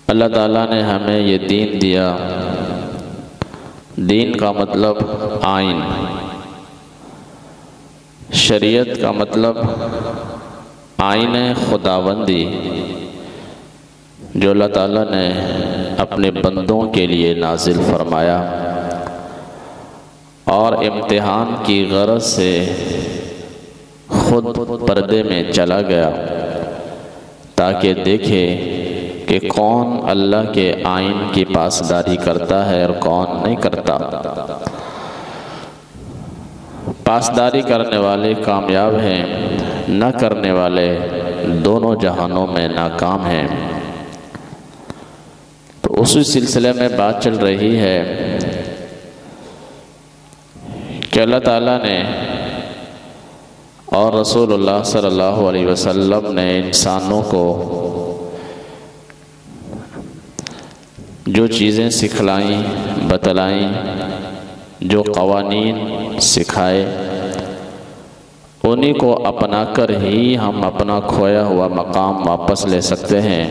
اللہ تعالیٰ نے ہمیں یہ دین دیا۔ دین کا مطلب آئین، شریعت کا مطلب آئین خداوندی جو اللہ تعالیٰ نے اپنے بندوں کے لیے نازل فرمایا، اور امتحان کی غرض سے خود پردے میں چلا گیا تاکہ دیکھے کہ کون اللہ کے آئین کی پاسداری کرتا ہے اور کون نہیں کرتا۔ پاسداری کرنے والے کامیاب ہیں، نہ کرنے والے دونوں جہانوں میں ناکام ہیں۔ تو اسی سلسلے میں بات چل رہی ہے کہ اللہ تعالیٰ نے اور رسول اللہ صلی اللہ علیہ وسلم نے انسانوں کو جو چیزیں سکھلائیں، بتلائیں، جو قوانین سکھائے، انہی کو اپنا کر ہی ہم اپنا کھویا ہوا مقام واپس لے سکتے ہیں،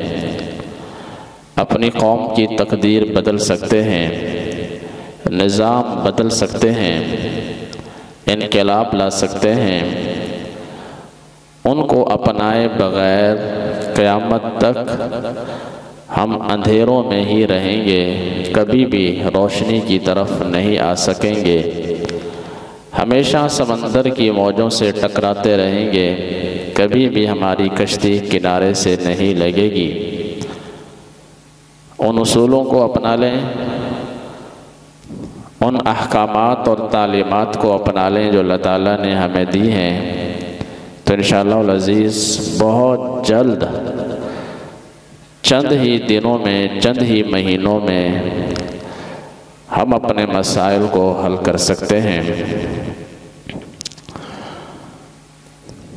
اپنی قوم کی تقدیر بدل سکتے ہیں، نظام بدل سکتے ہیں، انقلاب لا سکتے ہیں۔ ان کو اپنائے بغیر قیامت تک ہم اندھیروں میں ہی رہیں گے، کبھی بھی روشنی کی طرف نہیں آ سکیں گے، ہمیشہ سمندر کی موجوں سے ٹکراتے رہیں گے، کبھی بھی ہماری کشتی کنارے سے نہیں لگے گی۔ ان اصولوں کو اپنا لیں، ان احکامات اور تعلیمات کو اپنا لیں جو اللہ تعالیٰ نے ہمیں دی ہیں، تو انشاءاللہ العزیز بہت جلد چند ہی دنوں میں، چند ہی مہینوں میں ہم اپنے مسائل کو حل کر سکتے ہیں۔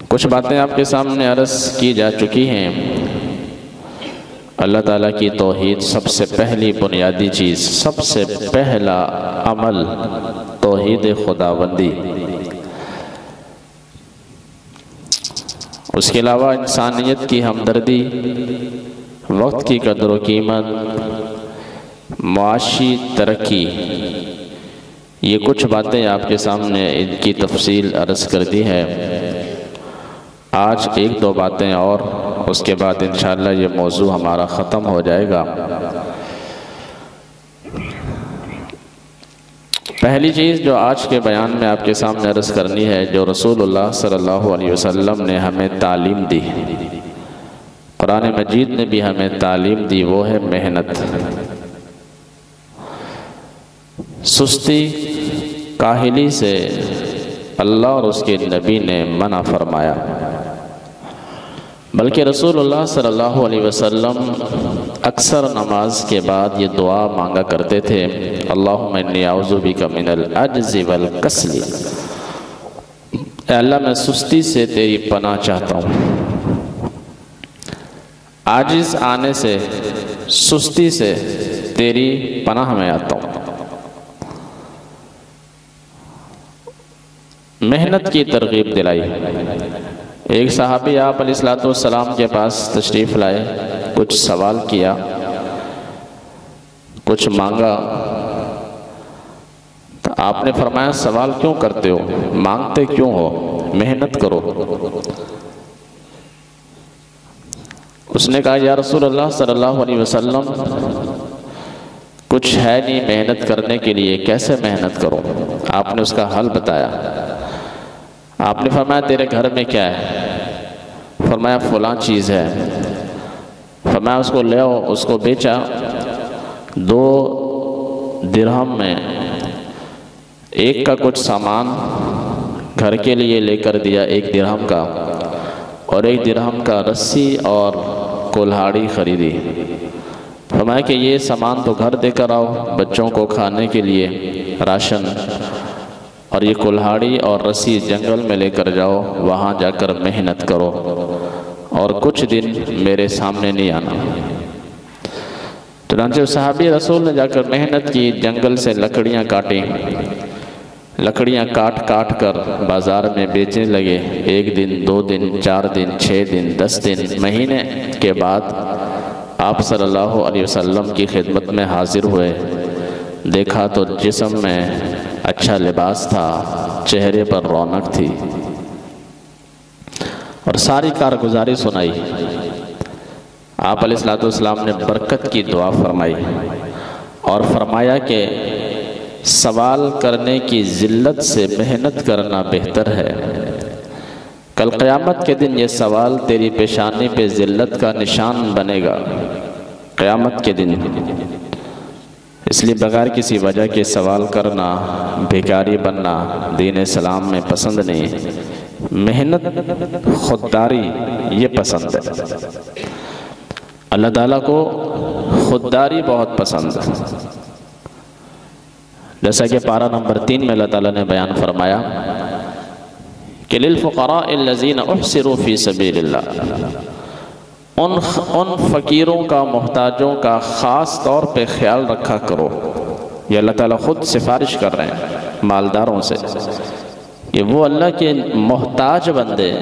کچھ باتیں آپ کے سامنے عرض کی جا چکی ہیں۔ اللہ تعالیٰ کی توحید سب سے پہلی بنیادی چیز، سب سے پہلا عمل توحید خداوندی۔ اس کے علاوہ انسانیت کی ہمدردی، وقت کی قدر و قیمت، معاشی ترقی، یہ کچھ باتیں آپ کے سامنے ان کی تفصیل عرض کر دی ہے۔ آج ایک دو باتیں اور، اس کے بعد انشاءاللہ یہ موضوع ہمارا ختم ہو جائے گا۔ پہلی چیز جو آج کے بیان میں آپ کے سامنے عرض کرنی ہے، جو رسول اللہ صلی اللہ علیہ وسلم نے ہمیں تعلیم دی، قرآن مجید نے بھی ہمیں تعلیم دی، وہ ہے محنت۔ سستی، کاہلی سے اللہ اور اس کے نبی نے منع فرمایا، بلکہ رسول اللہ صلی اللہ علیہ وسلم اکثر نماز کے بعد یہ دعا مانگا کرتے تھے، اللہم انی اعوذ بک من العجز والکسل۔ اے اللہ میں سستی سے تیری پناہ چاہتا ہوں، عاجز آنے سے، سستی سے تیری پناہ میں آتا ہوں۔ محنت کی ترغیب دلائی۔ ایک صحابی آپ علیہ السلام کے پاس تشریف لائے، کچھ سوال کیا، کچھ مانگا، تو آپ نے فرمایا سوال کیوں کرتے ہو، مانگتے کیوں ہو، محنت کرو۔ اس نے کہا یا رسول اللہ صلی اللہ علیہ وسلم کچھ ہے نہیں محنت کرنے کے لیے، کیسے محنت کروں؟ آپ نے اس کا حل بتایا۔ آپ نے فرمایا تیرے گھر میں کیا ہے؟ فرمایا فلاں چیز ہے۔ فرمایا اس کو لے آؤ، اس کو بیچا، 2 درہم میں ایک کا کچھ سامان گھر کے لیے لے کر دیا، 1 درہم کا، اور 1 درہم کا رسی اور کلہاڑی خریدی۔ فرمایا کہ یہ سامان تو گھر دے کر آؤ، بچوں کو کھانے کے لیے راشن، اور یہ کلہاڑی اور رسی جنگل میں لے کر جاؤ، وہاں جا کر محنت کرو، اور کچھ دن میرے سامنے نہیں آنا۔ چنانچہ صحابی رسول نے جا کر محنت کی، جنگل سے لکڑیاں کاٹیں، لکڑیاں کاٹ کاٹ کر بازار میں بیچنے لگے۔ 1 دن، 2 دن، 4 دن، 6 دن، 10 دن، مہینے کے بعد آپ صلی اللہ علیہ وسلم کی خدمت میں حاضر ہوئے، دیکھا تو جسم میں اچھا لباس تھا، چہرے پر رونق تھی، اور ساری کارگزاری سنائی۔ آپ علیہ السلام نے برکت کی دعا فرمائی اور فرمایا کہ سوال کرنے کی ذلت سے محنت کرنا بہتر ہے، کل قیامت کے دن یہ سوال تیری پیشانی پہ ذلت کا نشان بنے گا قیامت کے دن۔ اس لیے بغیر کسی وجہ کے سوال کرنا، بھیکاری بننا دین اسلام میں پسند نہیں۔ محنت، خودداری یہ پسند ہے۔ اللہ تعالیٰ کو خودداری بہت پسند ہے، جیسا کہ پارہ نمبر 3 میں اللہ تعالیٰ نے بیان فرمایا کہ للفقراء الذین احصروا فی سبیل اللہ، ان فقیروں کا، محتاجوں کا خاص طور پہ خیال رکھا کرو۔ یہ اللہ تعالیٰ خود سفارش کر رہے ہیں مالداروں سے کہ وہ اللہ کے محتاج بندے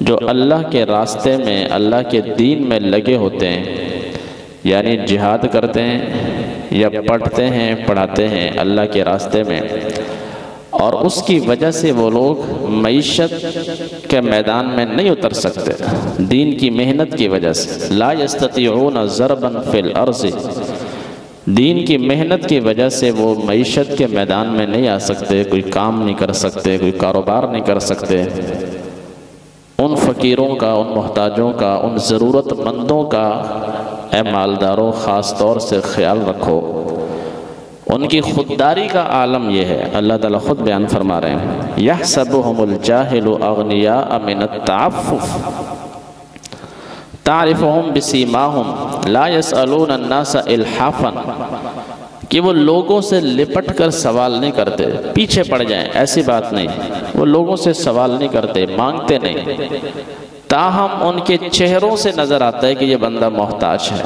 جو اللہ کے راستے میں، اللہ کے دین میں لگے ہوتے ہیں، یعنی جہاد کرتے ہیں یا پڑھتے ہیں، پڑھاتے ہیں اللہ کے راستے میں، اور اس کی وجہ سے وہ لوگ معیشت کے میدان میں نہیں اتر سکتے، دین کی محنت کی وجہ سے، لا یستطیعون ضربا فی الارض، دین کی محنت کی وجہ سے وہ معیشت کے میدان میں نہیں آ سکتے، کوئی کام نہیں کر سکتے، کوئی کاروبار نہیں کر سکتے۔ ان فقیروں کا، ان محتاجوں کا، ان ضرورت مندوں کا اے مالداروں خاص طور سے خیال رکھو۔ ان کی خودداری کا عالم یہ ہے، اللہ تعالیٰ خود بیان فرما رہے ہیں یحسبهم الجاہل اغنیاء من التعفف تعرفهم بسیماهم لا يسألون الناس الحافا، کہ وہ لوگوں سے لپٹ کر سوال نہیں کرتے، پیچھے پڑ جائیں، ایسی بات نہیں، وہ لوگوں سے سوال نہیں کرتے، مانگتے نہیں، تاہم ان کے چہروں سے نظر آتا ہے کہ یہ بندہ محتاج ہے،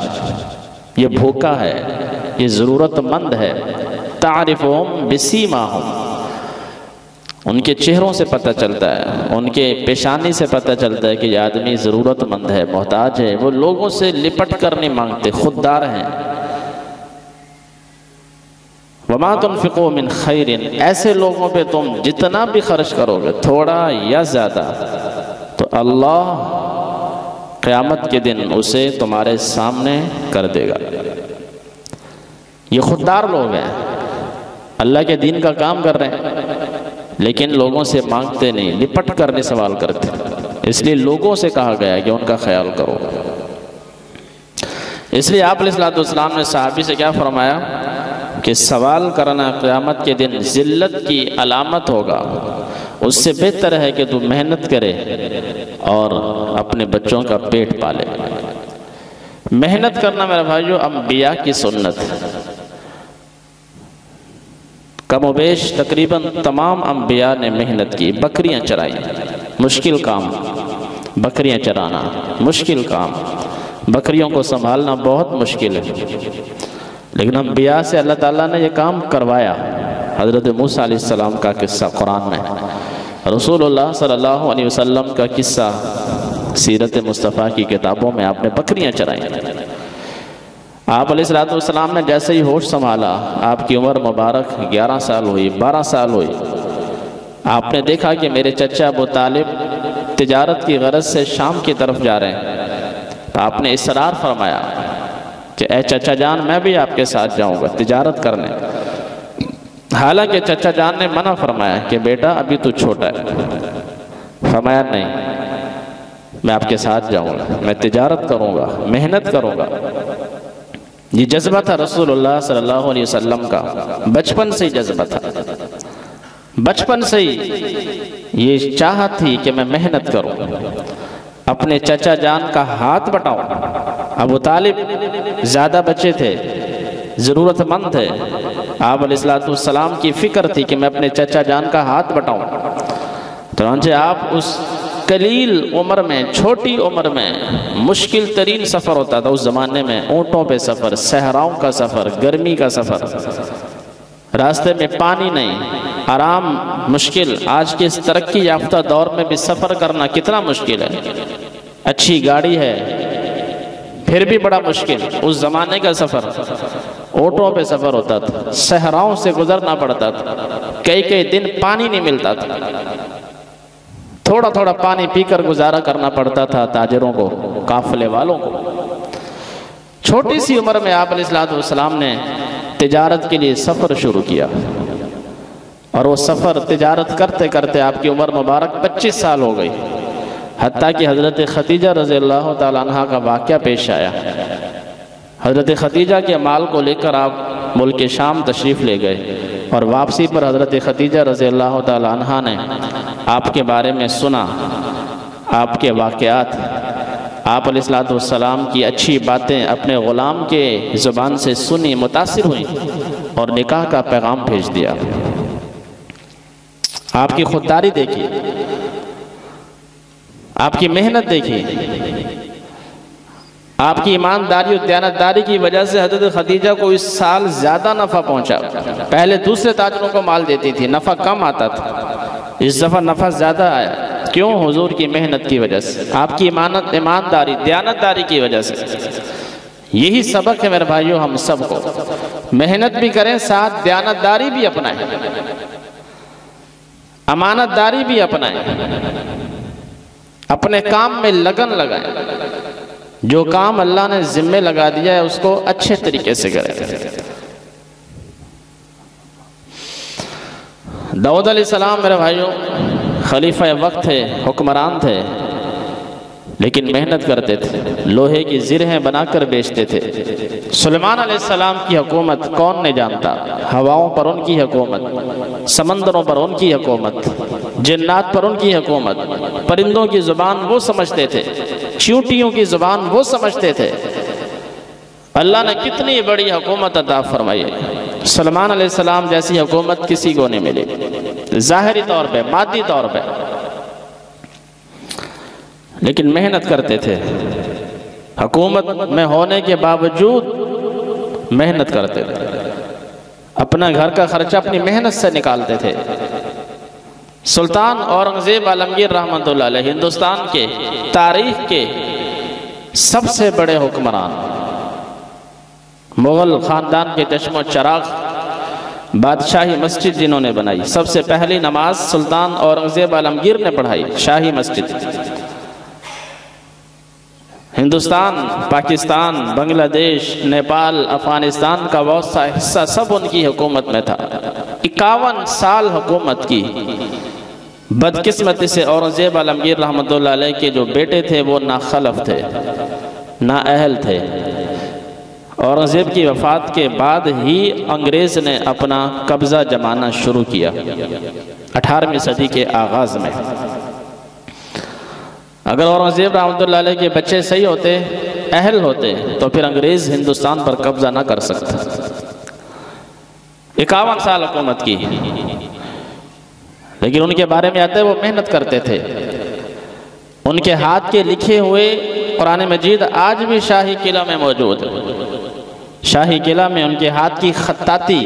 یہ بھوکا ہے، یہ ضرورت مند ہے۔ تعرفهم بسیماهم، ان کے چہروں سے پتہ چلتا ہے، ان کے پیشانی سے پتہ چلتا ہے کہ یہ آدمی ضرورت مند ہے، محتاج ہے، وہ لوگوں سے لپٹ کر نہیں مانگتے، خوددار ہیں۔ وَمَا تُنْفِقُوا مِنْ خَيْرٍ، ایسے لوگوں پہ تم جتنا بھی خرچ کرو گے، تھوڑا یا زیادہ، تو اللہ قیامت کے دن اسے تمہارے سامنے کر دے گا۔ یہ خوددار لوگ ہیں، اللہ کے دین کا کام کر رہے ہیں، لیکن لوگوں سے مانگتے نہیں، لپٹ کر نہیں سوال کرتے، اس لیے لوگوں سے کہا گیا کہ ان کا خیال کرو۔ اس لیے آپ علیہ السلام نے صحابی سے کیا فرمایا کہ سوال کرنا قیامت کے دن ذلت کی علامت ہوگا، اس سے بہتر ہے کہ تو محنت کرے اور اپنے بچوں کا پیٹ پالے۔ محنت کرنا میرے بھائیو انبیاء کی سنت ہے، کم و بیش تقریباً تمام انبیاء نے محنت کی، بکریاں چرائیں، مشکل کام، بکریاں چرانا مشکل کام، بکریوں کو سنبھالنا بہت مشکل ہے، لیکن انبیاء سے اللہ تعالیٰ نے یہ کام کروایا۔ حضرت موسیٰ علیہ السلام کا قصہ قرآن میں، رسول اللہ صلی اللہ علیہ وسلم کا قصہ سیرت مصطفیٰ کی کتابوں میں، آپ نے بکریاں چرائیں۔ آپ علیہ السلام نے جیسے ہی ہوش سنبھالا، آپ کی عمر مبارک 11 سال ہوئی، 12 سال ہوئی، آپ نے دیکھا کہ میرے چچا ابو طالب تجارت کی غرض سے شام کی طرف جا رہے ہیں، تو آپ نے اصرار فرمایا کہ اے چچا جان میں بھی آپ کے ساتھ جاؤں گا تجارت کرنے، حالانکہ چچا جان نے منع فرمایا کہ بیٹا ابھی تو چھوٹا ہے، فرمایا نہیں میں آپ کے ساتھ جاؤں گا، میں تجارت کروں گا، محنت کروں گا۔ یہ جذبہ تھا رسول اللہ صلی اللہ علیہ وسلم کا، بچپن سے ہی جذبہ تھا، بچپن سے ہی یہ چاہت تھی کہ میں محنت کروں، اپنے چچا جان کا ہاتھ بٹاؤں۔ ابو طالب زیادہ بچے تھے، ضرورت مند تھے، آپ علیہ السلام کی فکر تھی کہ میں اپنے چچا جان کا ہاتھ بٹاؤں، چنانچہ آپ اس قلیل عمر میں، چھوٹی عمر میں، مشکل ترین سفر ہوتا تھا اس زمانے میں، اونٹوں پہ سفر، صحراؤں کا سفر، گرمی کا سفر، راستے میں پانی نہیں، آرام مشکل۔ آج کے اس ترقی یافتہ دور میں بھی سفر کرنا کتنا مشکل ہے، اچھی گاڑی ہے، پھر بھی بڑا مشکل. اس زمانے کا سفر آٹو پہ سفر ہوتا تھا، صحراؤں سے گزرنا پڑتا تھا، کئی دن پانی نہیں ملتا تھا، تھوڑا تھوڑا پانی پی کر گزارا کرنا پڑتا تھا تاجروں کو، قافلے والوں کو. چھوٹی سی عمر میں آپ علیہ السلام نے تجارت کے لیے سفر شروع کیا، اور وہ سفر تجارت کرتے کرتے آپ کی عمر مبارک 25 سال ہو گئی، حتیٰ کہ حضرت خدیجہ رضی اللہ تعالیٰ عنہ کا واقعہ پیش آیا. حضرت خدیجہ کے مال کو لے کر آپ ملک شام تشریف لے گئے، اور واپسی پر حضرت خدیجہ رضی اللہ تعالیٰ عنہ نے آپ کے بارے میں سنا، آپ کے واقعات، آپ علیہ السلام کی اچھی باتیں اپنے غلام کے زبان سے سنی، متاثر ہوئیں، اور نکاح کا پیغام بھیج دیا. آپ کی خودداری دیکھی، آپ کی محنت دیکھی، آپ کی ایمانداری اور دیانتداری کی وجہ سے حضرت خدیجہ کو اس سال زیادہ نفع پہنچا. پہلے دوسرے تاجروں کو مال دیتی تھی، نفع کم آتا تھا، اس دفعہ نفع زیادہ آیا. کیوں؟ حضور کی محنت کی وجہ سے، آپ کی ایمانداری، دیانتداری کی وجہ سے. یہی سبق ہے میرے بھائیوں ہم سب کو. محنت بھی کریں، ساتھ دیانتداری بھی اپنائیں، امانتداری بھی اپنائیں، اپنے کام میں لگن لگائیں. جو کام اللہ نے ذمہ لگا دیا ہے اس کو اچھے طریقے سے کریں. داؤد علیہ السلام میرے بھائیوں خلیفہ وقت تھے، حکمران تھے، لیکن محنت کرتے تھے، لوہے کی زرہیں بنا کر بیچتے تھے. سلیمان علیہ السلام کی حکومت کون نہیں جانتا؟ ہواؤں پر ان کی حکومت، سمندروں پر ان کی حکومت، جنات پر ان کی حکومت. پرندوں کی زبان وہ سمجھتے تھے، چیونٹیوں کی زبان وہ سمجھتے تھے. اللہ نے کتنی بڑی حکومت عطا فرمائی ہے. سلیمان علیہ السلام جیسی حکومت کسی کو نہیں ملی، ظاہری طور پہ، مادی طور پہ، لیکن محنت کرتے تھے. حکومت میں ہونے کے باوجود محنت کرتے تھے، اپنا گھر کا خرچہ اپنی محنت سے نکالتے تھے. سلطان اورنگزیب عالمگیر رحمۃ اللہ علیہ ہندوستان کے تاریخ کے سب سے بڑے حکمران، مغل خاندان کے چشم و چراغ، بادشاہی مسجد جنہوں نے بنائی. سب سے پہلی نماز سلطان اورنگزیب عالمگیر نے پڑھائی، شاہی مسجد. ہندوستان، پاکستان، بنگلہ دیش، نیپال، افغانستان کا بہت سا حصہ سب ان کی حکومت میں تھا. 51 سال حکومت کی. بدقسمتی سے اورنگزیب عالمگیر رحمۃ اللہ علیہ کے جو بیٹے تھے وہ ناخلف تھے، نااہل تھے. اورنگزیب کی وفات کے بعد ہی انگریز نے اپنا قبضہ جمانا شروع کیا 18ویں صدی کے آغاز میں. اگر اورنگزیب رحمۃ اللہ علیہ کے بچے صحیح ہوتے، اہل ہوتے، تو پھر انگریز ہندوستان پر قبضہ نہ کر سکتا. 51 سال حکومت کی، لیکن ان کے بارے میں آتا ہے وہ محنت کرتے تھے. ان کے ہاتھ کے لکھے ہوئے قرآن مجید آج بھی شاہی قلعہ میں موجود ہے. شاہی قلعہ میں ان کے ہاتھ کی خطاطی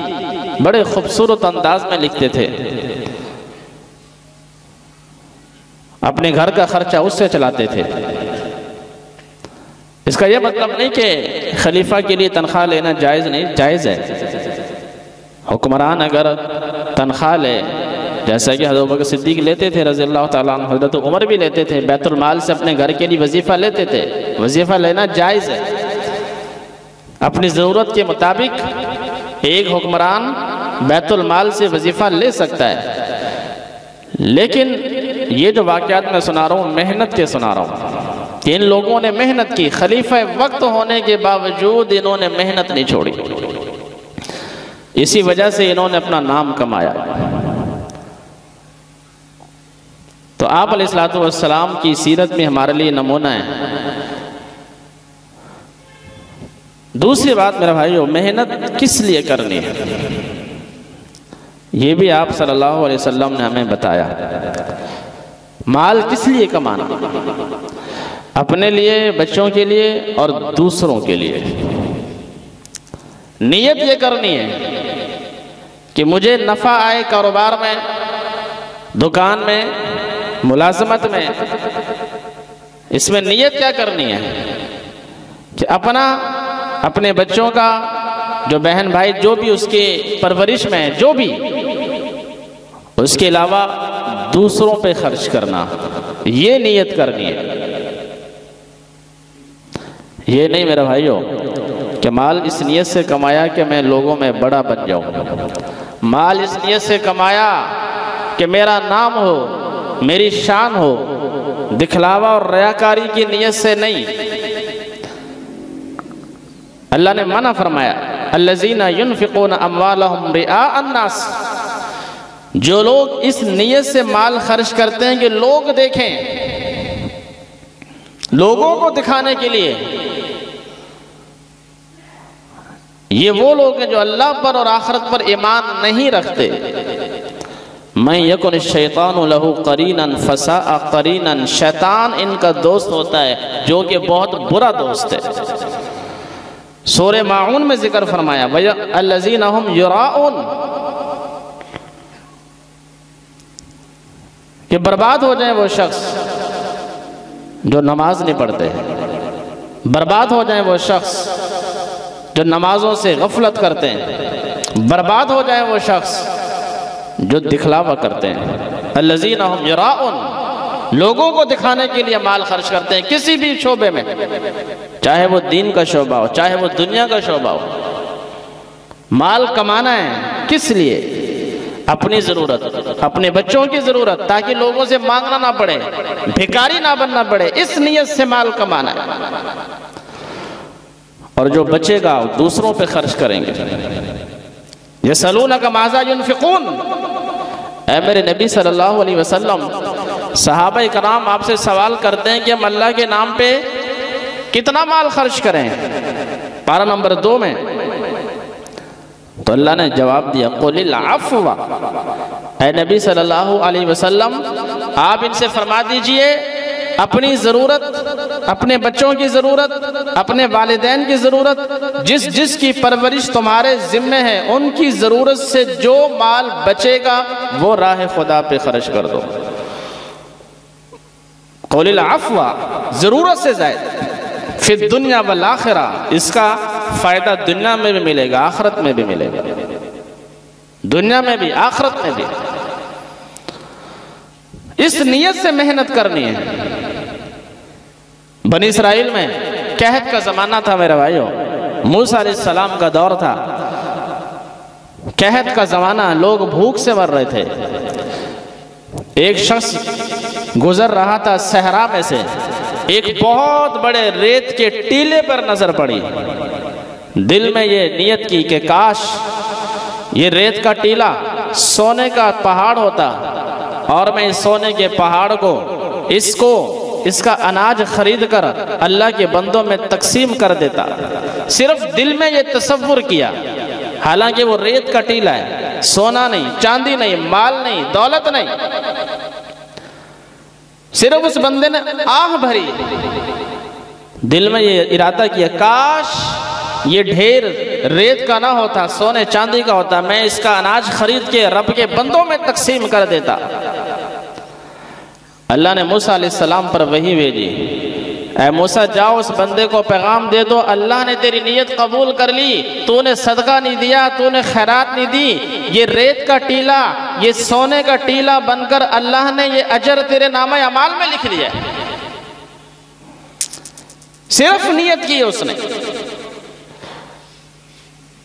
بڑے خوبصورت انداز میں لکھتے تھے. اپنے گھر کا خرچہ اس سے چلاتے تھے. اس کا یہ مطلب نہیں کہ خلیفہ کے لیے تنخواہ لینا جائز نہیں، جائز ہے. حکمران اگر تنخواہ لے، جیسا کہ حضرت ابوبکر صدیق لیتے تھے رضی اللہ تعالیٰ عنہ، حضرت عمر بھی لیتے تھے، بیت المال سے اپنے گھر کے لیے وظیفہ لیتے تھے. وظیفہ لینا جائز ہے. اپنی ضرورت کے مطابق ایک حکمران بیت المال سے وظیفہ لے سکتا ہے. لیکن یہ جو واقعات میں سنا رہا ہوں محنت کے سنا رہا ہوں کہ ان لوگوں نے محنت کی. خلیفہ وقت ہونے کے باوجود انہوں نے محنت نہیں چھوڑی. اسی وجہ سے انہوں نے اپنا نام کمایا. تو آپ علیہ السلام کی سیرت میں ہمارے لیے نمونہ ہے. دوسری بات میرا بھائیو، محنت کس لیے کرنی ہے یہ بھی آپ صلی اللہ علیہ وسلم نے ہمیں بتایا. مال کس لیے کمانا؟ اپنے لیے، بچوں کے لیے اور دوسروں کے لیے. نیت یہ کرنی ہے کہ مجھے نفع آئے کاروبار میں، دکان میں، ملازمت میں. اس میں نیت کیا کرنی ہے؟ کہ اپنے بچوں کا، جو بہن بھائی جو بھی اس کے پرورش میں ہے، جو بھی، اس کے علاوہ دوسروں پہ خرچ کرنا، یہ نیت کرنی ہے۔ یہ نہیں میرے بھائیو کہ مال اس نیت سے کمایا کہ میں لوگوں میں بڑا بن جاؤں، مال اس نیت سے کمایا کہ میرا نام ہو، میری شان ہو، دکھلاوا اور ریاکاری کی نیت سے نہیں۔ اللہ نے منع فرمایا الذین ينفقون اموالهم رئاء الناس، جو لوگ اس نیت سے مال خرچ کرتے ہیں کہ لوگ دیکھیں، لوگوں کو دکھانے کے لیے، یہ وہ لوگ ہیں جو اللہ پر اور آخرت پر ایمان نہیں رکھتے۔ من یکن الشیطان لہ قرینا فساء قرینا، شیطان ان کا دوست ہوتا ہے جو کہ بہت برا دوست ہے۔ سورہ ماعون میں ذکر فرمایا الذین ھم یراؤن، کہ برباد ہو جائیں وہ شخص جو نماز نہیں پڑھتے، برباد ہو جائیں وہ شخص جو نمازوں سے غفلت کرتے ہیں، برباد ہو جائیں وہ شخص جو دکھلاوا کرتے ہیں۔ الذین ھم یراؤن، لوگوں کو دکھانے کے لیے مال خرچ کرتے ہیں کسی بھی شعبے میں، چاہے وہ دین کا شعبہ ہو، چاہے وہ دنیا کا شعبہ ہو۔ مال کمانا ہے کس لیے؟ اپنی ضرورت، اپنے بچوں کی ضرورت، تاکہ لوگوں سے مانگنا نہ پڑے، بھکاری نہ بننا پڑے، اس نیت سے مال کمانا ہے۔ اور جو بچے گا دوسروں پہ خرچ کریں گے۔ یسألونک ماذا ينفقون، اے میرے نبی صلی اللہ علیہ وسلم، صحابہ کرام آپ سے سوال کرتے ہیں کہ ہم اللہ کے نام پہ کتنا مال خرچ کریں؟ پارہ نمبر 2 میں تو اللہ نے جواب دیا قُلِ الْعَفْوَ، اے نبی صلی اللہ علیہ وسلم آپ ان سے فرما دیجئے اپنی ضرورت، اپنے بچوں کی ضرورت، اپنے والدین کی ضرورت، جس کی پرورش تمہارے ذمہ ہے، ان کی ضرورت سے جو مال بچے گا وہ راہ خدا پہ خرچ کر دو۔ قُلِ الْعَفْوَ، ضرورت سے زائد، فی الدنیا والآخرہ، اس کا فائدہ دنیا میں بھی ملے گا، آخرت میں بھی ملے گا، دنیا میں بھی آخرت میں بھی۔ اس نیت سے محنت کرنی ہے۔ بنی اسرائیل میں قحط کا زمانہ تھا میرے بھائیو، موسیٰ علیہ السلام کا دور تھا، قحط کا زمانہ، لوگ بھوک سے مر رہے تھے۔ ایک شخص گزر رہا تھا صحرا میں سے، ایک بہت بڑے ریت کے ٹیلے پر نظر پڑی، دل میں یہ نیت کی کہ کاش یہ ریت کا ٹیلا سونے کا پہاڑ ہوتا اور میں اس سونے کے پہاڑ کو اس کا اناج خرید کر اللہ کے بندوں میں تقسیم کر دیتا۔ صرف دل میں یہ تصور کیا، حالانکہ وہ ریت کا ٹیلا ہے، سونا نہیں، چاندی نہیں، مال نہیں، دولت نہیں۔ صرف اس بندے نے آہ بھری، دل میں یہ ارادہ کیا کاش یہ ڈھیر ریت کا نہ ہوتا، سونے چاندی کا ہوتا، میں اس کا اناج خرید کے رب کے بندوں میں تقسیم کر دیتا۔ اللہ نے موسیٰ علیہ السلام پر وحی بھیجی، اے موسیٰ جاؤ اس بندے کو پیغام دے دو اللہ نے تیری نیت قبول کر لی، تو نے صدقہ نہیں دیا، تو نے خیرات نہیں دی، یہ ریت کا ٹیلا یہ سونے کا ٹیلا بن کر اللہ نے یہ اجر تیرے نامہ اعمال میں لکھ لیا۔ صرف نیت کی اس نے،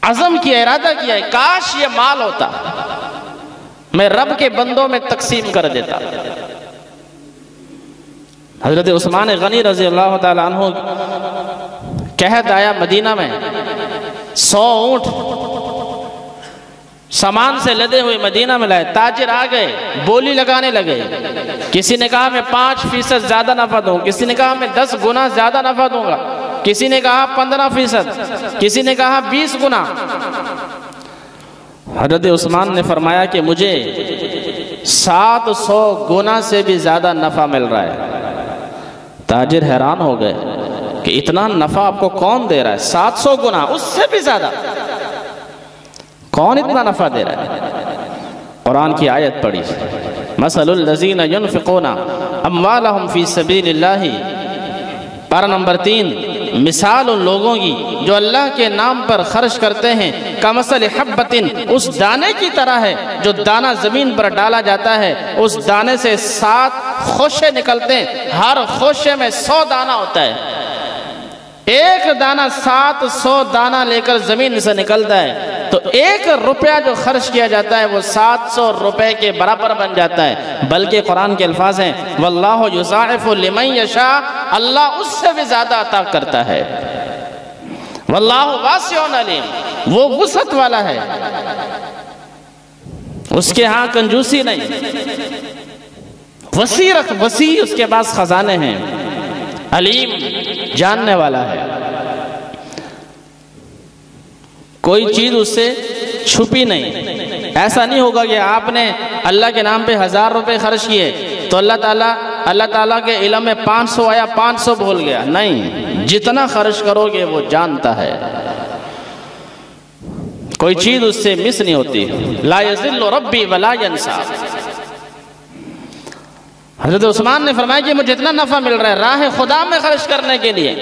عزم کیا، ارادہ کیا ہے کاش یہ مال ہوتا، میں رب کے بندوں میں تقسیم کر دیتا۔ حضرت عثمان غنی رضی اللہ تعالیٰ عنہ قحط آیا مدینہ میں، 100 اونٹ سامان سے لدے ہوئے مدینہ میں لائے، تاجر آ گئے، بولی لگانے لگے، کسی نے کہا میں 5% زیادہ نفع دوں، کسی نے کہا میں 10 گنا زیادہ نفع دوں گا، کسی نے کہا 15%، کسی نے کہا 20 گنا۔ حضرت عثمان نے فرمایا کہ مجھے 700 گنا سے بھی زیادہ نفع مل رہا ہے۔ تاجر حیران ہو گئے کہ اتنا نفع آپ کو کون دے رہا ہے؟ 700 گنا، اس سے بھی زیادہ، کون اتنا نفع دے رہا ہے؟ قرآن کی آیت پڑھی، مثل الذین ینفقون اموالہم فی سبیل اللہ، پارہ نمبر 3، مثال ان لوگوں کی جو اللہ کے نام پر خرچ کرتے ہیں کمثل حبۃ، اس دانے کی طرح ہے جو دانہ زمین پر ڈالا جاتا ہے، اس دانے سے 7 خوشے نکلتے ہیں، ہر خوشے میں 100 دانہ ہوتا ہے، ایک دانہ 700 دانہ لے کر زمین سے نکلتا ہے، تو 1 روپیہ جو خرچ کیا جاتا ہے وہ 700 روپے کے برابر بن جاتا ہے۔ بلکہ قرآن کے الفاظ ہیں واللہ یضاعف لمن یشاء، اللہ اس سے بھی زیادہ عطا کرتا ہے، واللہ واسع علیم، وہ وسعت والا ہے، اس کے ہاں کنجوسی نہیں، وسیع اس کے پاس خزانے ہیں، علیم جاننے والا ہے، کوئی چیز اس سے چھپی نہیں۔ ایسا نہیں ہوگا کہ آپ نے اللہ کے نام پہ 1000 روپے خرچ کیے تو اللہ تعالیٰ کے علم میں 500 آیا 500 بھول گیا، نہیں، جتنا خرچ کرو گے وہ جانتا ہے، کوئی چیز اس سے مس نہیں ہوتی۔ لا یضل ربی ولا ینسا۔ حضرت عثمان نے فرمایا کہ مجھے جتنا نفع مل رہا ہے راہ خدا میں خرچ کرنے کے لیے،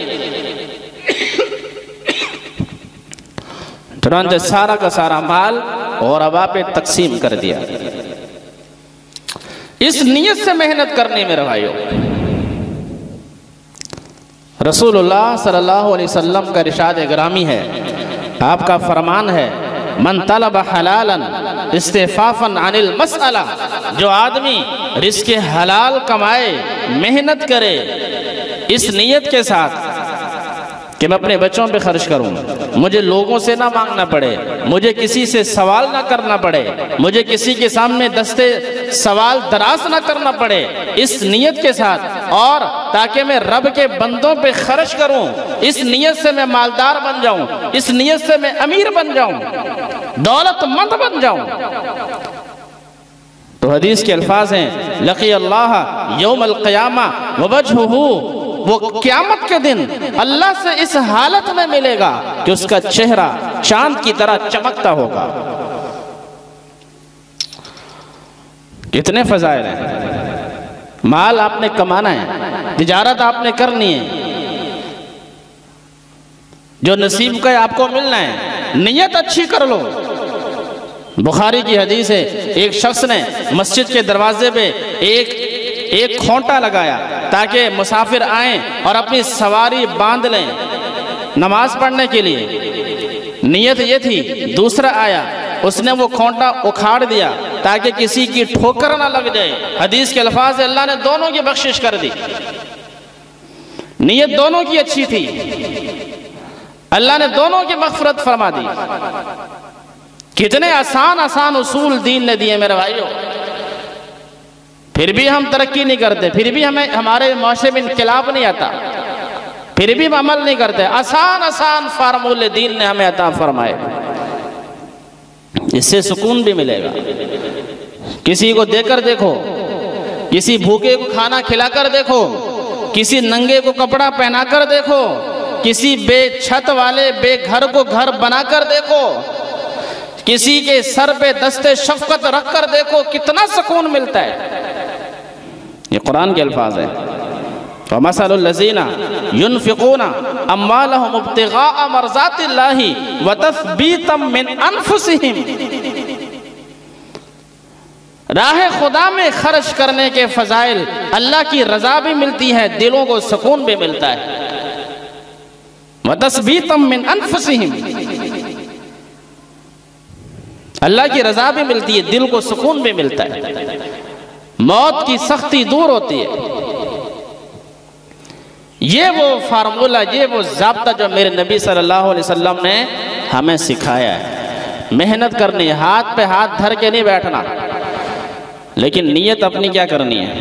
چنانچہ سارا کا سارا مال اور ابا پہ تقسیم کر دیا۔ اس نیت سے محنت کرنے میں بھائیو، رسول اللہ صلی اللہ علیہ وسلم کا ارشاد گرامی ہے، آپ کا فرمان ہے من طلب حلالا استعفافا عن المسئلہ، جو آدمی رزق حلال کمائے، محنت کرے اس نیت کے ساتھ کہ میں اپنے بچوں پہ خرچ کروں، مجھے لوگوں سے نہ مانگنا پڑے، مجھے کسی سے سوال نہ کرنا پڑے، مجھے کسی کے سامنے دستے سوال دراز نہ کرنا پڑے، اس نیت کے ساتھ، اور تاکہ میں رب کے بندوں پہ خرچ کروں، اس نیت سے میں مالدار بن جاؤں، اس نیت سے میں امیر بن جاؤں، دولت مند بن جاؤں۔ تو حدیث کے الفاظ ہیں لقی اللہ یوم القیامہ ووجہہ، وہ قیامت کے دن اللہ سے اس حالت میں ملے گا کہ اس کا چہرہ چاند کی طرح چمکتا ہوگا۔ کتنے فضائل ہیں، مال آپ نے کمانا ہے، تجارت آپ نے کرنی ہے، جو نصیب کا آپ کو ملنا ہے، نیت اچھی کر لو۔ بخاری کی حدیث ہے، ایک شخص نے مسجد کے دروازے پہ ایک کھونٹا لگایا تاکہ مسافر آئیں اور اپنی سواری باندھ لیں نماز پڑھنے کے لیے، نیت یہ تھی۔ دوسرا آیا، اس نے وہ کھونٹا اکھاڑ دیا تاکہ کسی کی ٹھوکر نہ لگ جائے۔ حدیث کے الفاظ ہے اللہ نے دونوں کی بخشش کر دی، نیت دونوں کی اچھی تھی، اللہ نے دونوں کی مغفرت فرما دی۔ کتنے آسان اصول دین نے دیے میرے بھائیو، پھر بھی ہم ترقی نہیں کرتے، پھر بھی ہمارے معاشرے میں انقلاب نہیں آتا، پھر بھی ہم عمل نہیں کرتے۔ آسان فارمولے دین نے ہمیں عطا فرمائے، اس سے سکون بھی ملے گا۔ کسی کو دے کر دیکھو، کسی بھوکے کو کھانا کھلا کر دیکھو، کسی ننگے کو کپڑا پہنا کر دیکھو، کسی بے چھت والے بے گھر کو گھر بنا کر دیکھو، کسی کے سر پہ دستے شفقت رکھ کر دیکھو، کتنا سکون ملتا ہے۔ یہ قرآن کے الفاظ ہیں وَمَثَلُ الَّذِينَ يُنْفِقُونَ أَمْوَالَهُمُ ابْتِغَاءَ مَرْضَاتِ اللَّهِ وَتَثْبِيتًا مِّنْ أَنفُسِهِمْ، راہ خدا میں خرچ کرنے کے فضائل، اللہ کی رضا بھی ملتی ہے، دلوں کو سکون بھی ملتا ہے۔ وَتَثْبِيتًا مِّنْ أَنفُسِهِمْ، اللہ کی رضا بھی ملتی ہے، دل کو سکون بھی ملتا ہے، موت کی سختی دور ہوتی ہے۔ یہ وہ فارمولہ، یہ وہ ضابطہ جو میرے نبی صلی اللہ علیہ وسلم نے ہمیں سکھایا ہے۔ محنت کرنی، ہاتھ پہ ہاتھ دھر کے نہیں بیٹھنا، لیکن نیت اپنی کیا کرنی ہے۔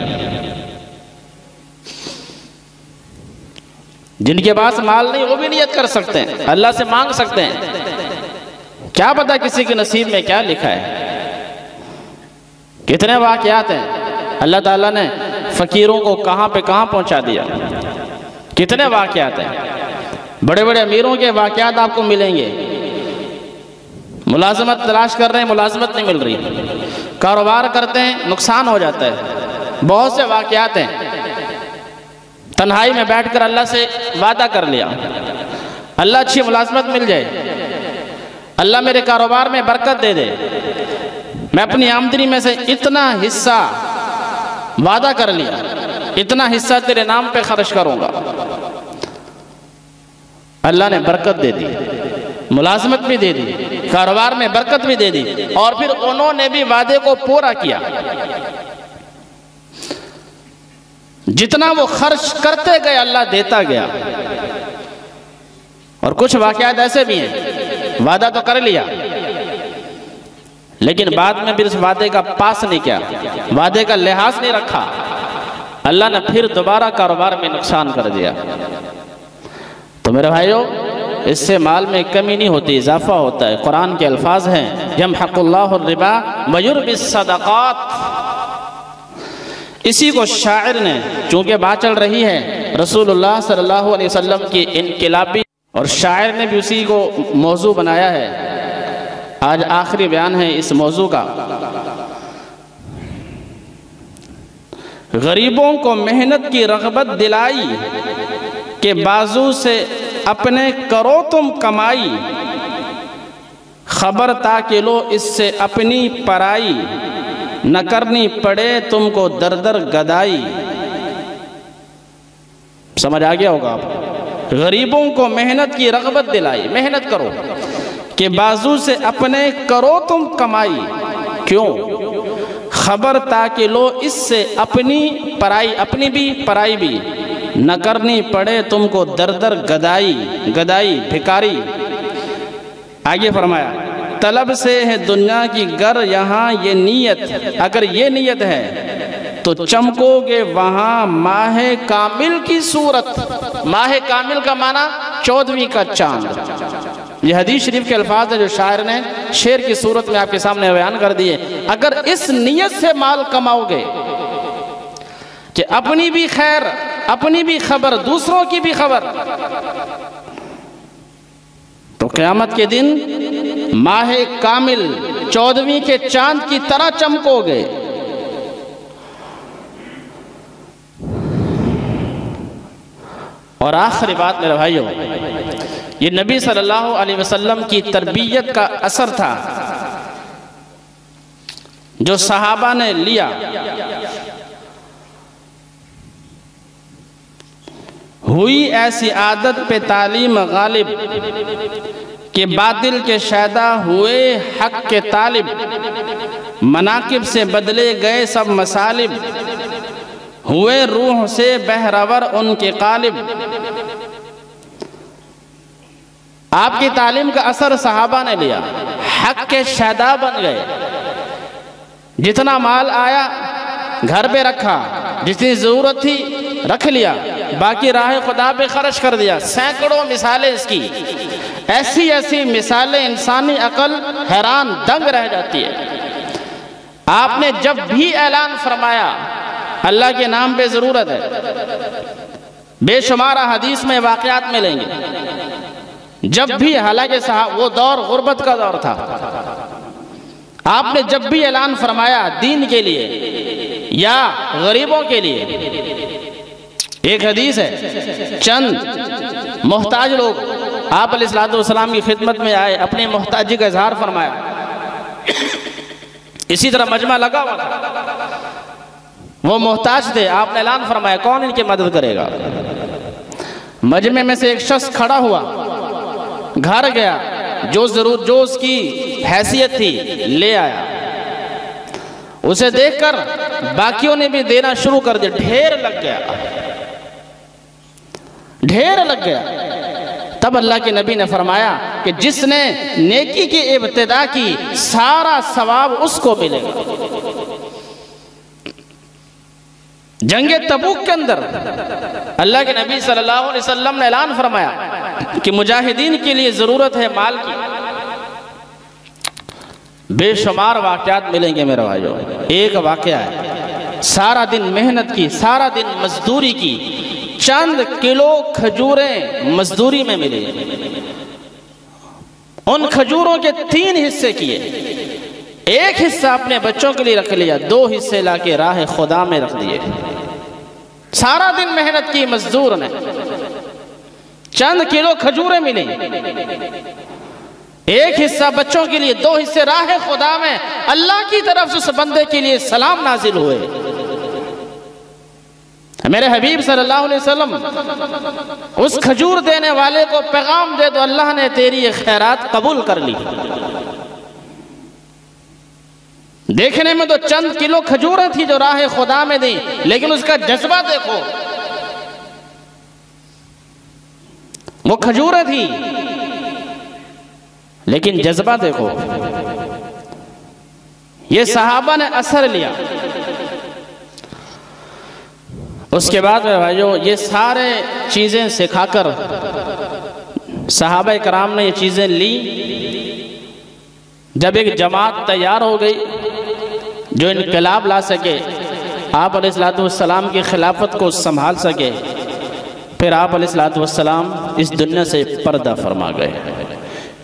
جن کے پاس مال نہیں وہ بھی نیت کر سکتے ہیں، اللہ سے مانگ سکتے ہیں، کیا پتا کسی کے نصیب میں کیا لکھا ہے۔ کتنے واقعات ہیں اللہ تعالیٰ نے فقیروں کو کہاں پہ کہاں پہنچا دیا، کتنے واقعات ہیں۔ بڑے بڑے امیروں کے واقعات آپ کو ملیں گے، ملازمت تلاش کر رہے ہیں، ملازمت نہیں مل رہی، کاروبار کرتے ہیں، نقصان ہو جاتا ہے، بہت سے واقعات ہیں۔ تنہائی میں بیٹھ کر اللہ سے وعدہ کر لیا، اللہ اچھی ملازمت مل جائے، اللہ میرے کاروبار میں برکت دے دے، میں اپنی آمدنی میں سے اتنا حصہ وعدہ کر لیا، اتنا حصہ تیرے نام پہ خرچ کروں گا۔ اللہ نے برکت دے دی، ملازمت بھی دے دی، کاروبار میں برکت بھی دے دی، اور پھر انہوں نے بھی وعدے کو پورا کیا۔ جتنا وہ خرچ کرتے گئے اللہ دیتا گیا۔ اور کچھ واقعات ایسے بھی ہیں، وعدہ تو کر لیا لیکن بعد میں بھی اس وعدے کا پاس نہیں کیا، وعدے کا لحاظ نہیں رکھا، اللہ نے پھر دوبارہ کاروبار میں نقصان کر دیا۔ تو میرے بھائیو، اس سے مال میں کمی نہیں ہوتی، اضافہ ہوتا ہے۔ قرآن کے الفاظ ہیں یمحق اللہ الربا ویربی الصدقات۔ اسی کو شاعر نے، چونکہ بات چل رہی ہے رسول اللہ صلی اللہ علیہ وسلم کی انقلابی، اور شاعر نے بھی اسی کو موضوع بنایا ہے۔ آج آخری بیان ہے اس موضوع کا۔ غریبوں کو محنت کی رغبت دلائی کہ بازو سے اپنے کرو تم کمائی، خبر تاکہ لو اس سے اپنی پرائی، نہ کرنی پڑے تم کو در در گدائی۔ سمجھ آ گیا ہوگا آپ؟ غریبوں کو محنت کی رغبت دلائی، محنت کرو کہ بازو سے اپنے کرو تم کمائی، کیوں؟ خبر تاکہ لو اس سے اپنی پرائی، اپنی بھی پرائی بھی، نہ کرنی پڑے تم کو در در گدائی، گدائی بھکاری۔ آگے فرمایا طلب سے ہے دنیا کی گر یہاں یہ نیت، اگر یہ نیت ہے تو چمکو گے وہاں ماہ کامل کی صورت۔ ماہ کامل کا معنی 14ویں کا چاند۔ یہ حدیث شریف کے الفاظ ہیں جو شاعر نے شعر کی صورت میں آپ کے سامنے بیان کر دیے۔ اگر اس نیت سے مال کماؤ گے کہ اپنی بھی خیر، اپنی بھی خبر، دوسروں کی بھی خبر، تو قیامت کے دن ماہ کامل 14ویں کے چاند کی طرح چمکو گے۔ اور آخری بات میرے بھائیو، یہ نبی صلی اللہ علیہ وسلم کی تربیت کا اثر تھا جو صحابہ نے لیا۔ ہوئی ایسی عادت پہ تعلیم غالب کہ باطل کے شیدا ہوئے حق کے طالب، مناقب سے بدلے گئے سب مسالب، ہوئے روح سے بہرور ان کے قالب۔ آپ کی تعلیم کا اثر صحابہ نے لیا، حق کے شیدا بن گئے۔ جتنا مال آیا گھر پہ رکھا، جتنی ضرورت تھی رکھ لیا، باقی راہ خدا پہ خرچ کر دیا۔ سینکڑوں مثالیں اس کی، ایسی ایسی مثالیں انسانی عقل حیران دنگ رہ جاتی ہے۔ آپ نے جب بھی اعلان فرمایا اللہ کے نام پہ ضرورت ہے، بے شمار حدیث میں واقعات ملیں گے۔ جب بھی، حالانکہ وہ دور غربت کا دور تھا، آپ نے جب بھی اعلان فرمایا دین کے لیے یا غریبوں کے لیے، ایک حدیث ہے چند محتاج لوگ آپ علیہ السلام کی خدمت میں آئے، اپنی محتاجی کا اظہار فرمایا۔ اسی طرح مجمع لگا ہوا تھا، وہ محتاج تھے، آپ نے اعلان فرمایا کون ان کی مدد کرے گا؟ مجمع میں سے ایک شخص کھڑا ہوا، گھر گیا، جو اس کی حیثیت تھی لے آیا۔ اسے دیکھ کر باقیوں نے بھی دینا شروع کر دیا، ڈھیر لگ گیا، ڈھیر لگ گیا۔ تب اللہ کے نبی نے فرمایا کہ جس نے نیکی کی ابتدا کی سارا ثواب اس کو ملے گا۔ جنگ تبوک کے اندر اللہ کے نبی صلی اللہ علیہ وسلم نے اعلان فرمایا کہ مجاہدین کے لیے ضرورت ہے مال کی۔ بے شمار واقعات ملیں گے میرے بھائیو۔ ایک واقعہ ہے، سارا دن محنت کی، سارا دن مزدوری کی، چند کلو کھجوریں مزدوری میں ملی، ان کھجوروں کے 3 حصے کیے، ایک حصہ اپنے بچوں کے لیے رکھ لیا، 2 حصے لا کے راہ خدا میں رکھ دیے۔ سارا دن محنت کی مزدور نے، چند کلو کھجوریں ملی، ایک حصہ بچوں کے لیے، 2 حصے راہ خدا میں، اللہ کی طرف سے اس بندے کے لیے سلام نازل ہوئے۔ میرے حبیب صلی اللہ علیہ وسلم اس کھجور دینے والے کو پیغام دے دو اللہ نے تیری یہ خیرات قبول کر لی۔ دیکھنے میں تو چند کلو کھجوریں تھی جو راہ خدا میں دی، لیکن اس کا جذبہ دیکھو، وہ کھجوریں تھی لیکن جذبہ دیکھو۔ یہ صحابہ نے اثر لیا۔ اس کے بعد میرے بھائیو، یہ سارے چیزیں سکھا کر صحابہ کرام نے یہ چیزیں لی۔ جب ایک جماعت تیار ہو گئی جو انقلاب لا سکے، آپ علیہ السلام کی خلافت کو سنبھال سکے، پھر آپ علیہ السلام اس دنیا سے پردہ فرما گئے۔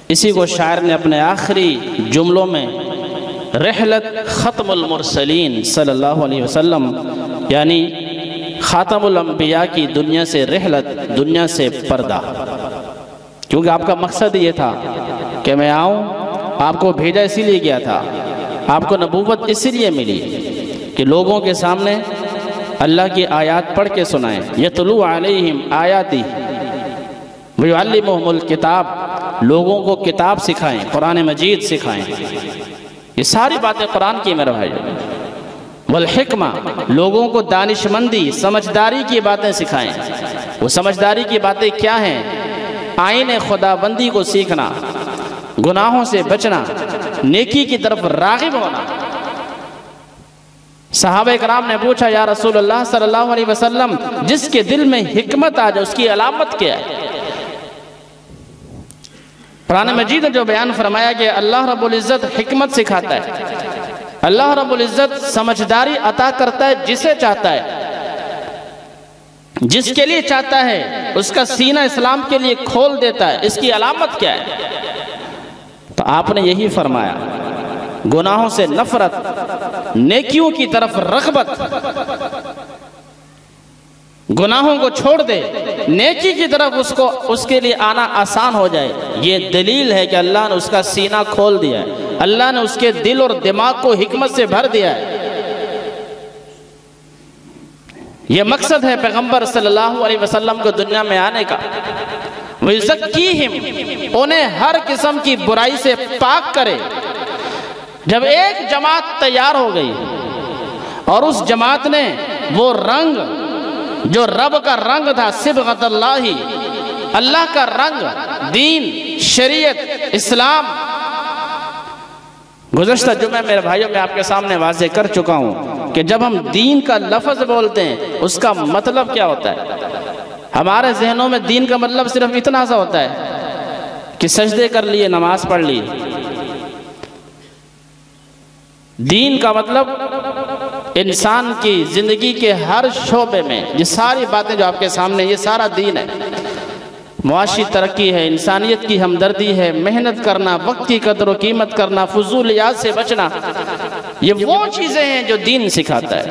اسی کو شاعر نے اپنے آخری جملوں میں رحلت ختم المرسلین صلی اللہ علیہ وسلم، یعنی خاتم الانبیاء کی دنیا سے رحلت، دنیا سے پردہ، کیونکہ آپ کا مقصد یہ تھا کہ میں آؤں، آپ کو بھیجا اسی لیے گیا تھا، آپ کو نبوت اسی لیے ملی کہ لوگوں کے سامنے اللہ کی آیات پڑھ کے سنائیں، یتلو علیہم آیاتی ویعلمہم الکتاب، لوگوں کو کتاب سکھائیں، قرآن مجید سکھائیں۔ یہ ساری باتیں قرآن کی میرے بھائی، والحکمہ، لوگوں کو دانشمندی، سمجھداری کی باتیں سکھائیں۔ وہ سمجھداری کی باتیں کیا ہیں؟ آئین خدا بندی کو سیکھنا، گناہوں سے بچنا، نیکی کی طرف راغب ہونا۔ صحابہ کرام نے پوچھا یا رسول اللہ صلی اللہ علیہ وسلم، جس کے دل میں حکمت آ جائے اس کی علامت کیا ہے؟ قرآن مجید نے جو بیان فرمایا کہ اللہ رب العزت حکمت سکھاتا ہے، اللہ رب العزت سمجھداری عطا کرتا ہے جسے چاہتا ہے، جس کے لیے چاہتا ہے اس کا سینہ اسلام کے لیے کھول دیتا ہے۔ اس کی علامت کیا ہے؟ تو آپ نے یہی فرمایا، گناہوں سے نفرت، نیکیوں کی طرف رغبت، گناہوں کو چھوڑ دے، نیکی کی طرف اس کے لیے آنا آسان ہو جائے۔ یہ دلیل ہے کہ اللہ نے اس کا سینہ کھول دیا ہے، اللہ نے اس کے دل اور دماغ کو حکمت سے بھر دیا ہے۔ یہ مقصد ہے پیغمبر صلی اللہ علیہ وسلم کو دنیا میں آنے کا۔ وَيُزَكِّيهِمْ، انہیں ہر قسم کی برائی سے پاک کرے۔ جب ایک جماعت تیار ہو گئی اور اس جماعت نے وہ رنگ جو رب کا رنگ تھا، صبغت اللہ، اللہ کا رنگ، دین، شریعت، اسلام، گزشتہ جمعہ میرے بھائیوں میں آپ کے سامنے واضح کر چکا ہوں کہ جب ہم دین کا لفظ بولتے ہیں اس کا مطلب کیا ہوتا ہے؟ ہمارے ذہنوں میں دین کا مطلب صرف اتنا سا ہوتا ہے کہ سجدے کر لیے، نماز پڑھ لی۔ دین کا مطلب انسان کی زندگی کے ہر شعبے میں یہ ساری باتیں جو آپ کے سامنے، یہ سارا دین ہے۔ معاشی ترقی ہے، انسانیت کی ہمدردی ہے، محنت کرنا، وقت کی قدر و قیمت کرنا، فضولیات سے بچنا، یہ وہ چیزیں ہیں جو دین سکھاتا ہے۔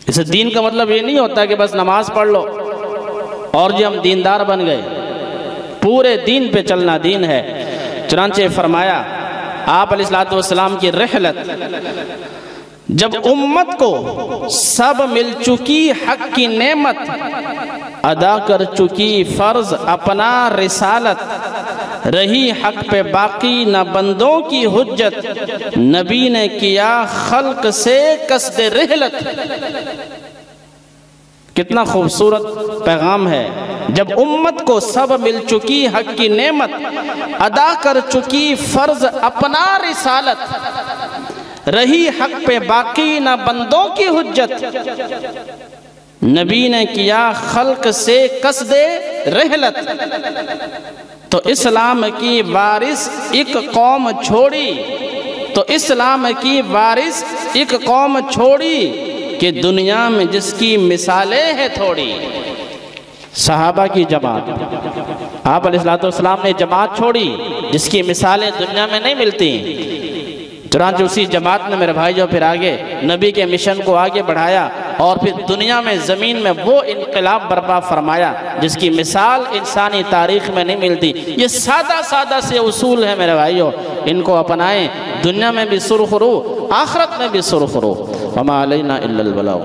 اسے دین کا مطلب یہ نہیں ہوتا کہ بس نماز پڑھ لو اور جو ہم دیندار بن گئے، پورے دین پہ چلنا دین ہے۔ چنانچہ فرمایا آپ علیہ السلام کی رحلت، جب امت کو سب مل چکی حق کی نعمت، ادا کر چکی فرض اپنا رسالت، رہی حق پہ باقی نہ بندوں کی حجت، نبی نے کیا خلق سے قصد رحلت۔ کتنا خوبصورت پیغام ہے۔ جب امت کو سب مل چکی حق کی نعمت، ادا کر چکی فرض اپنا رسالت، رہی حق پہ باقی نہ بندوں کی حجت، نبی نے کیا خلق سے قصد رحلت۔ تو اسلام کی وارث ایک قوم چھوڑی، تو اسلام کی وارث ایک قوم چھوڑی، کہ دنیا میں جس کی مثالیں ہیں تھوڑی۔ صحابہ کی جماعت، آپ علیہ السلام نے جماعت چھوڑی جس کی مثالیں دنیا میں نہیں ملتی۔ چنانچہ اسی جماعت نے میرے بھائی جو پھر آگے نبی کے مشن کو آگے بڑھایا، اور پھر دنیا میں زمین میں وہ انقلاب برپا فرمایا جس کی مثال انسانی تاریخ میں نہیں ملتی۔ یہ سادہ سادہ سے اصول ہیں میرے بھائیو، ان کو اپنائیں، دنیا میں بھی سرخرو، آخرت میں بھی سرخرو۔ وما علینا الا البلاغ۔